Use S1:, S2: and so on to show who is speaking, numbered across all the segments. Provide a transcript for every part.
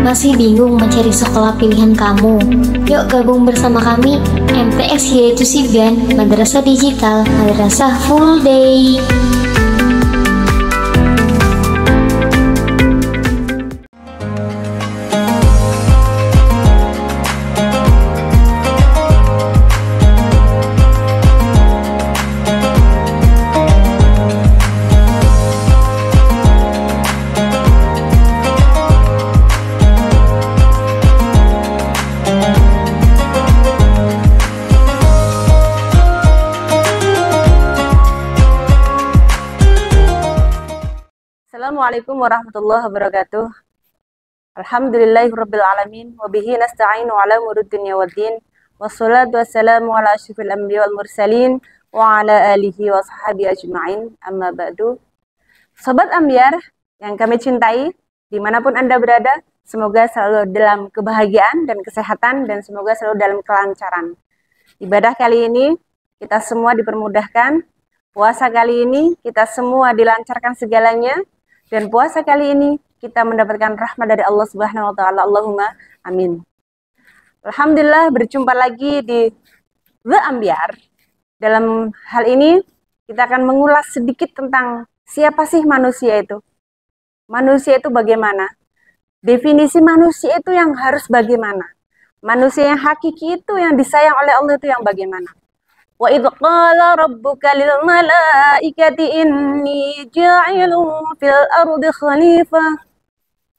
S1: Masih bingung mencari sekolah pilihan kamu? Yuk gabung bersama kami, MTS yaitu Sibgan, Madrasah Digital, Madrasah Full Day.
S2: Assalamualaikum warahmatullahi wabarakatuh. Alhamdulillahirabbil alamin wa bihi nasta'inu ala umuri dunya waddin. Wassalatu wassalamu ala asyrofil anbiya wal mursalin wa ala alihi wa sahbihi ajma'in. Amma ba'du. Sobat Ambiar yang kami cintai, dimanapun Anda berada, semoga selalu dalam kebahagiaan dan kesehatan dan semoga selalu dalam kelancaran. Ibadah kali ini kita semua dipermudahkan. Puasa kali ini kita semua dilancarkan segalanya. Dan puasa kali ini kita mendapatkan rahmat dari Allah Subhanahu wa taala. Allahumma amin. Alhamdulillah berjumpa lagi di The Ambiar. Dalam hal ini kita akan mengulas sedikit tentang siapa sih manusia itu. Manusia itu bagaimana? Definisi manusia itu yang harus bagaimana? Manusia yang hakiki itu yang disayang oleh Allah itu yang bagaimana? Wa idh qala rabbuka lil malaikati inni ja'ilun fil ardi khalifah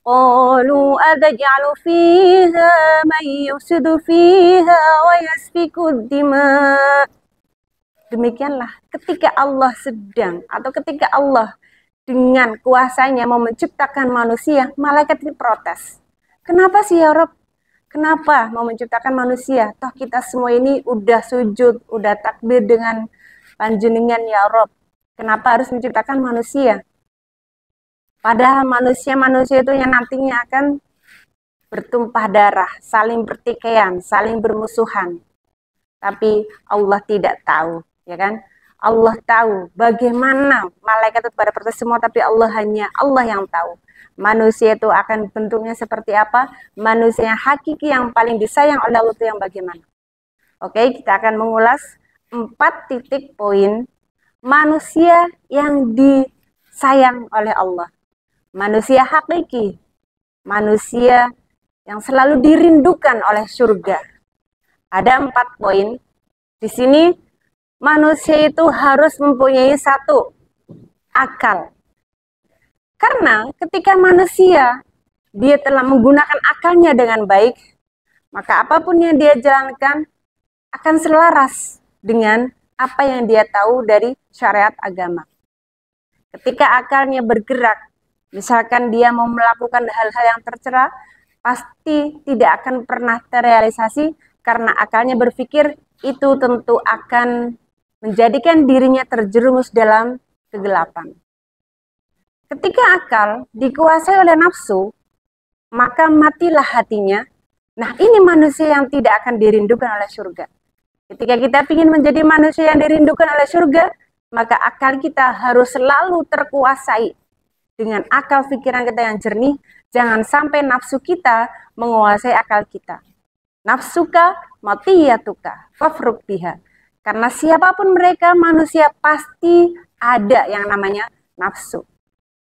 S2: qalu ataj'alu fiha man yufsidu fiha wa yasfiku dima. Demikianlah ketika Allah sedang atau ketika Allah dengan kuasanya mau menciptakan manusia, malaikat ini protes. Kenapa sih ya Rabb? Kenapa mau menciptakan manusia? Toh kita semua ini udah sujud, udah takbir dengan panjenengan ya Rob. Kenapa harus menciptakan manusia? Padahal manusia-manusia itu yang nantinya akan bertumpah darah, saling bertikaian, saling bermusuhan. Tapi Allah tidak tahu, ya kan? Allah tahu bagaimana malaikat itu pada proses semua, tapi hanya Allah yang tahu. Manusia itu akan bentuknya seperti apa, manusia yang hakiki yang paling disayang oleh Allah itu yang bagaimana. Oke, kita akan mengulas 4 titik poin manusia yang disayang oleh Allah. Manusia hakiki, manusia yang selalu dirindukan oleh surga. Ada 4 poin. Di sini manusia itu harus mempunyai 1, akal. Karena ketika manusia dia telah menggunakan akalnya dengan baik, maka apapun yang dia jalankan akan selaras dengan apa yang dia tahu dari syariat agama. Ketika akalnya bergerak, misalkan dia mau melakukan hal-hal yang tercela, pasti tidak akan pernah terrealisasi karena akalnya berpikir itu tentu akan menjadikan dirinya terjerumus dalam kegelapan. Ketika akal dikuasai oleh nafsu, maka matilah hatinya. Nah, ini manusia yang tidak akan dirindukan oleh surga. Ketika kita ingin menjadi manusia yang dirindukan oleh surga, maka akal kita harus selalu terkuasai dengan akal pikiran kita yang jernih. Jangan sampai nafsu kita menguasai akal kita. Nafsuka matiyatuka fafruk biha. Karena siapapun mereka, manusia pasti ada yang namanya nafsu.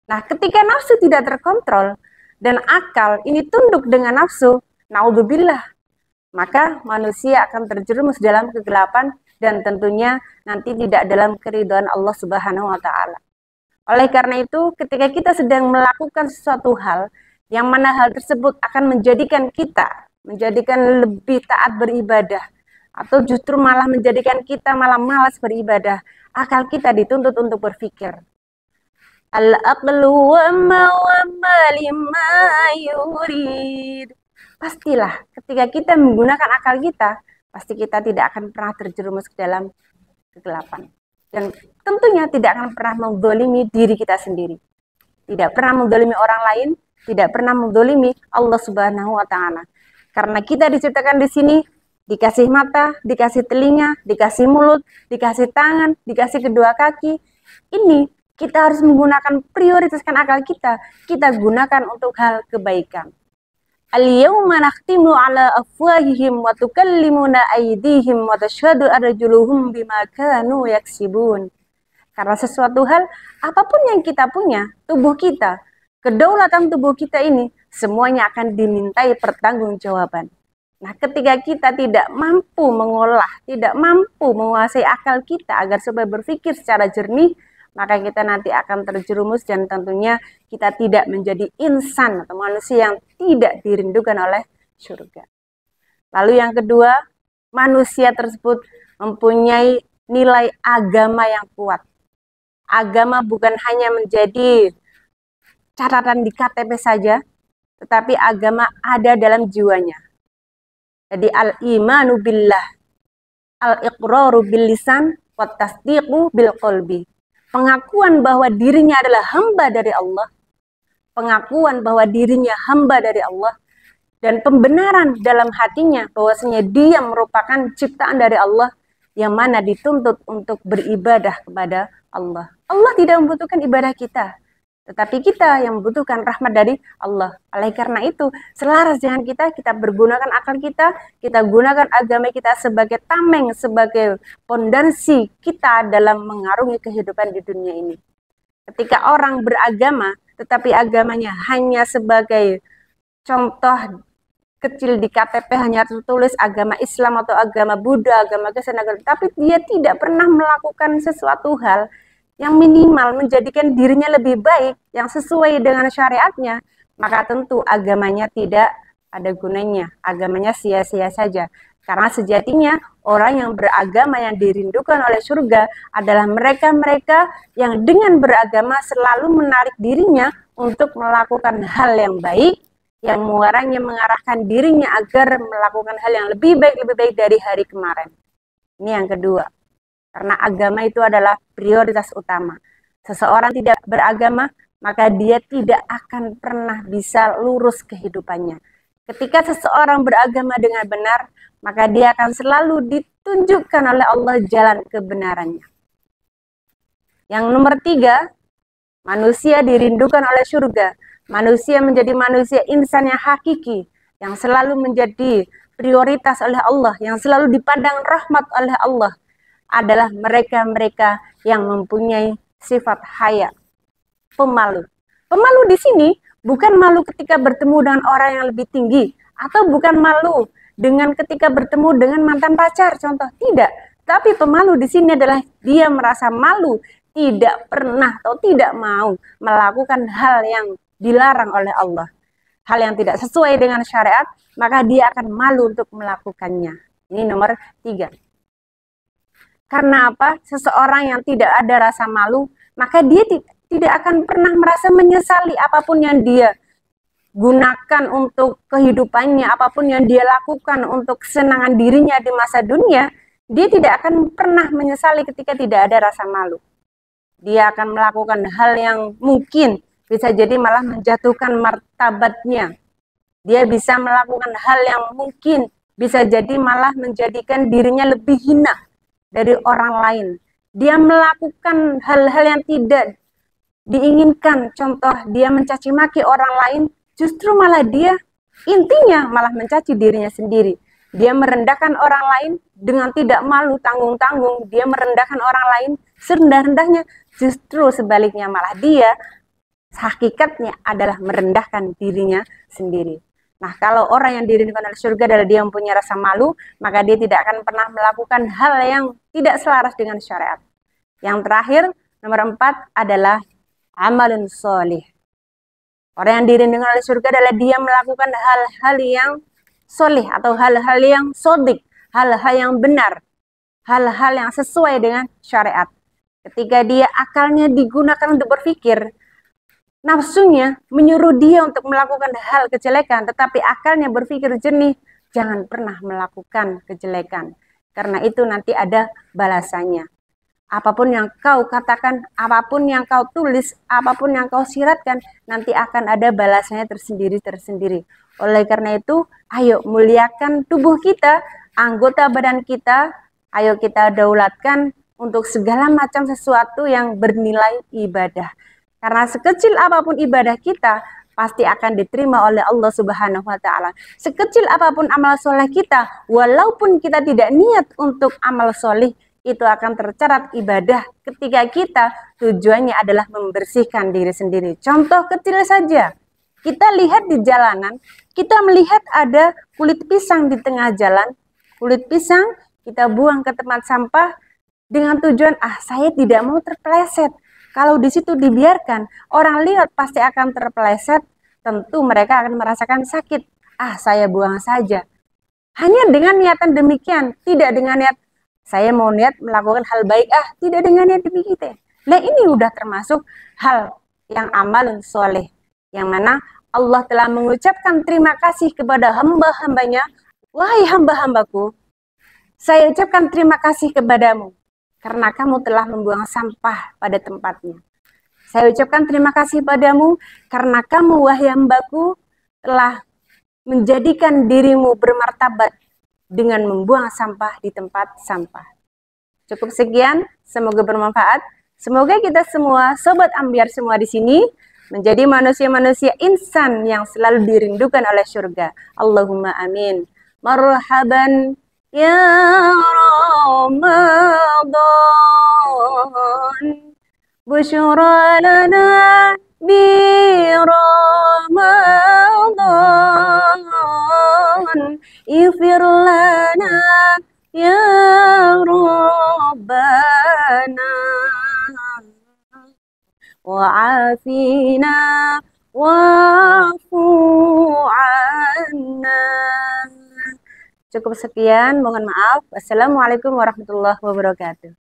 S2: Nah, ketika nafsu tidak terkontrol dan akal ini tunduk dengan nafsu, naudzubillah, maka manusia akan terjerumus dalam kegelapan dan tentunya nanti tidak dalam keridhaan Allah Subhanahu wa taala. Oleh karena itu, ketika kita sedang melakukan sesuatu hal yang mana hal tersebut akan menjadikan kita lebih taat beribadah atau justru malah menjadikan kita malah malas beribadah, akal kita dituntut untuk berpikir. Al-aqlu wa ma lima yurid. Pastilah ketika kita menggunakan akal kita, pasti kita tidak akan pernah terjerumus ke dalam kegelapan. Dan tentunya tidak akan pernah menzalimi diri kita sendiri. Tidak pernah menzalimi orang lain, tidak pernah menzalimi Allah Subhanahu wa taala. Karena kita diciptakan di sini dikasih mata, dikasih telinga, dikasih mulut, dikasih tangan, dikasih kedua kaki. Ini kita harus menggunakan prioritaskan akal kita gunakan untuk hal kebaikan. Al-yawma nakhtimu ala afwahihim wa tukallimuna aydihim wa tashhadu arjuluhum bima kanu yaksibun. Karena sesuatu hal, apapun yang kita punya, tubuh kita, kedaulatan tubuh kita ini, semuanya akan dimintai pertanggungjawaban. Nah, ketika kita tidak mampu mengolah, tidak mampu menguasai akal kita agar supaya berpikir secara jernih, maka kita nanti akan terjerumus dan tentunya kita tidak menjadi insan atau manusia yang tidak dirindukan oleh surga. Lalu yang kedua, manusia tersebut mempunyai nilai agama yang kuat. Agama bukan hanya menjadi catatan di KTP saja, tetapi agama ada dalam jiwanya. Jadi al-imanu billah, al-iqraru bil lisan, wa tasdiqu bil qalbi. Pengakuan bahwa dirinya adalah hamba dari Allah, pengakuan bahwa dirinya hamba dari Allah, dan pembenaran dalam hatinya bahwasanya dia merupakan ciptaan dari Allah yang mana dituntut untuk beribadah kepada Allah. Allah tidak membutuhkan ibadah kita, tetapi kita yang membutuhkan rahmat dari Allah. Oleh karena itu, selaras dengan kita bergunakan akal kita gunakan agama kita sebagai tameng, sebagai pondasi kita dalam mengarungi kehidupan di dunia ini. Ketika orang beragama, tetapi agamanya hanya sebagai contoh kecil di KTP, hanya tertulis agama Islam atau agama Buddha, agama Kristen, tapi dia tidak pernah melakukan sesuatu hal yang minimal menjadikan dirinya lebih baik, yang sesuai dengan syariatnya, maka tentu agamanya tidak ada gunanya, agamanya sia-sia saja. Karena sejatinya orang yang beragama yang dirindukan oleh surga adalah mereka-mereka yang dengan beragama selalu menarik dirinya untuk melakukan hal yang baik, yang mengarahkan dirinya agar melakukan hal yang lebih baik dari hari kemarin. Ini yang kedua. Karena agama itu adalah prioritas utama. Seseorang tidak beragama, maka dia tidak akan pernah bisa lurus kehidupannya. Ketika seseorang beragama dengan benar, maka dia akan selalu ditunjukkan oleh Allah jalan kebenarannya. Yang nomor 3, manusia dirindukan oleh surga. Manusia menjadi manusia insan yang hakiki, yang selalu menjadi prioritas oleh Allah, yang selalu dipandang rahmat oleh Allah, adalah mereka-mereka yang mempunyai sifat haya, pemalu. Pemalu di sini bukan malu ketika bertemu dengan orang yang lebih tinggi, atau bukan malu dengan ketika bertemu dengan mantan pacar, contoh, tidak. Tapi pemalu di sini adalah dia merasa malu, tidak pernah atau tidak mau melakukan hal yang dilarang oleh Allah, hal yang tidak sesuai dengan syariat, maka dia akan malu untuk melakukannya. Ini nomor 3. Karena apa? Seseorang yang tidak ada rasa malu, maka dia tidak akan pernah merasa menyesali apapun yang dia gunakan untuk kehidupannya, apapun yang dia lakukan untuk kesenangan dirinya di masa dunia, dia tidak akan pernah menyesali ketika tidak ada rasa malu. Dia akan melakukan hal yang mungkin bisa jadi malah menjatuhkan martabatnya. Dia bisa melakukan hal yang mungkin bisa jadi malah menjadikan dirinya lebih hina dari orang lain. Dia melakukan hal-hal yang tidak diinginkan, contoh dia mencaci maki orang lain, justru malah dia intinya malah mencaci dirinya sendiri. Dia merendahkan orang lain dengan tidak malu tanggung-tanggung, dia merendahkan orang lain serendah-rendahnya, justru sebaliknya malah dia hakikatnya adalah merendahkan dirinya sendiri. Nah, kalau orang yang dirindukan oleh surga adalah dia mempunyai rasa malu, maka dia tidak akan pernah melakukan hal yang tidak selaras dengan syariat. Yang terakhir, nomor 4 adalah amalun sholih. Orang yang dirindukan oleh surga adalah dia melakukan hal-hal yang sholih atau hal-hal yang sodik, hal-hal yang benar, hal-hal yang sesuai dengan syariat. Ketika dia akalnya digunakan untuk berpikir, nafsunya menyuruh dia untuk melakukan hal kejelekan, tetapi akalnya berpikir jernih, jangan pernah melakukan kejelekan. Karena itu nanti ada balasannya. Apapun yang kau katakan, apapun yang kau tulis, apapun yang kau siratkan, nanti akan ada balasannya tersendiri-tersendiri. Oleh karena itu, ayo muliakan tubuh kita, anggota badan kita, ayo kita daulatkan untuk segala macam sesuatu yang bernilai ibadah. Karena sekecil apapun ibadah kita, pasti akan diterima oleh Allah Subhanahu wa taala. Sekecil apapun amal soleh kita, walaupun kita tidak niat untuk amal soleh, itu akan tercatat ibadah ketika kita tujuannya adalah membersihkan diri sendiri. Contoh kecil saja, kita lihat di jalanan, kita melihat ada kulit pisang di tengah jalan, kulit pisang kita buang ke tempat sampah dengan tujuan, saya tidak mau terpeleset. Kalau di situ dibiarkan, orang lihat pasti akan terpeleset, tentu mereka akan merasakan sakit. Saya buang saja. Hanya dengan niatan demikian, tidak dengan niat, saya mau niat melakukan hal baik, tidak dengan niat demikian. Nah, ini udah termasuk hal yang amal soleh, yang mana Allah telah mengucapkan terima kasih kepada hamba-hambanya. Wahai hamba-hambaku, saya ucapkan terima kasih kepadamu, karena kamu telah membuang sampah pada tempatnya. Saya ucapkan terima kasih padamu karena kamu, wahai hambaku, telah menjadikan dirimu bermartabat dengan membuang sampah di tempat sampah. Cukup sekian, semoga bermanfaat. Semoga kita semua, Sobat Ambiar semua di sini, menjadi manusia-manusia insan yang selalu dirindukan oleh surga. Allahumma amin. Marhaban ya Ramadan, busyra lana bi Ramadan, ighfir lana ya Rabbana, wa'afina wa'fu anna. Cukup sekian, mohon maaf. Wassalamualaikum warahmatullahi wabarakatuh.